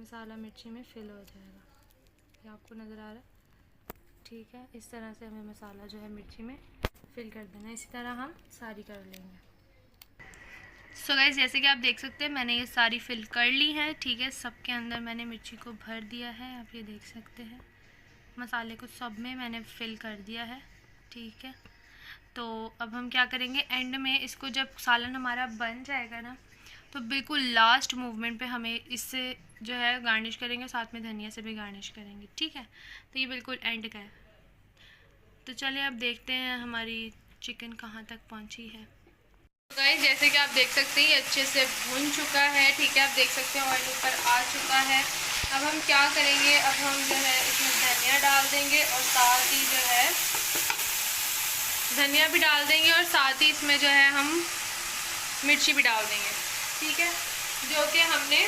मसाला मिर्ची में फिल हो जाएगा। ये आपको नज़र आ रहा है, ठीक है। इस तरह से हमें मसाला जो है मिर्ची में फिल कर देना है। इसी तरह हम सारी कर लेंगे। सो गाइस, जैसे कि आप देख सकते हैं मैंने ये सारी फिल कर ली है, ठीक है। सब के अंदर मैंने मिर्ची को भर दिया है, आप ये देख सकते हैं। मसाले को सब में मैंने फिल कर दिया है, ठीक है। तो अब हम क्या करेंगे, एंड में इसको जब सालन हमारा बन जाएगा ना, तो बिल्कुल लास्ट मूवमेंट पे हमें इससे जो है गार्निश करेंगे, साथ में धनिया से भी गार्निश करेंगे, ठीक है। तो ये बिल्कुल एंड का है। तो चलिए अब देखते हैं हमारी चिकन कहाँ तक पहुँची है। गाइस, जैसे कि आप देख सकते हैं ये अच्छे से भुन चुका है, ठीक है। आप देख सकते हैं ऑयल ऊपर आ चुका है। अब हम क्या करेंगे, अब हम जो है इसमें धनिया डाल देंगे और साथ ही जो है धनिया भी डाल देंगे और साथ ही इसमें जो है हम मिर्ची भी डाल देंगे, ठीक है, जो कि हमने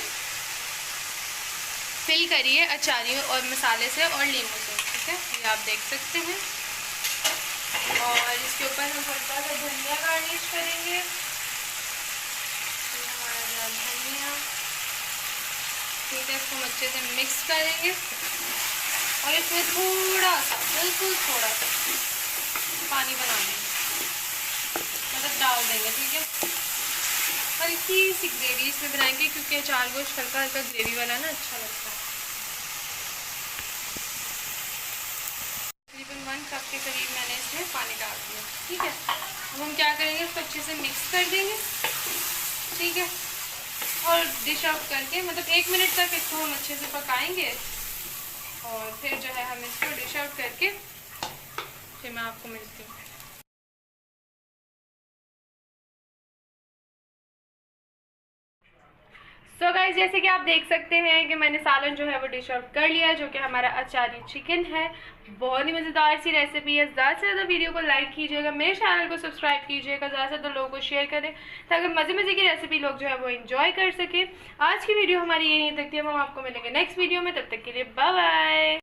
फिल करी है अचारियों और मसाले से और लीमू से, ठीक है। ये आप देख सकते हैं। और इसके ऊपर हम हल्का सा धनिया गार्निश करेंगे। हमारा धनिया, ठीक है, इसको हम अच्छे से मिक्स करेंगे और इसमें थोड़ा सा, बिल्कुल थोड़ा सा पानी बना देंगे, मतलब डाल देंगे, ठीक है। हल्की सी ग्रेवी इसमें बनाएंगे क्योंकि अचार गोश्त हल्का हल्का ग्रेवी वाला ना अच्छा लगता है। तकरीबन 1 कप के करीब मैंने इसमें पानी डाल दिया, ठीक है। अब हम क्या करेंगे, इसको अच्छे से मिक्स कर देंगे, ठीक है। और डिश आउट करके मतलब 1 मिनट तक इसको हम अच्छे से पकाएंगे और फिर जो है हम इसको डिश आउट करके फिर मैं आपको मिलती हूँ। सो गाइस, जैसे कि आप देख सकते हैं कि मैंने सालन जो है वो डिश आउट कर लिया है, जो कि हमारा अचारी चिकन है। बहुत ही मज़ेदार सी रेसिपी है। ज़्यादा से ज़्यादा वीडियो को लाइक कीजिएगा, मेरे चैनल को सब्सक्राइब कीजिएगा, ज़्यादा से ज़्यादा लोगों को शेयर करें ताकि मज़े मज़े की रेसिपी लोग जो है वो एंजॉय कर सकें। आज की वीडियो हमारी यहीं तक थी, हम आपको मिलेंगे नेक्स्ट वीडियो में। तब तक के लिए बाय बाय।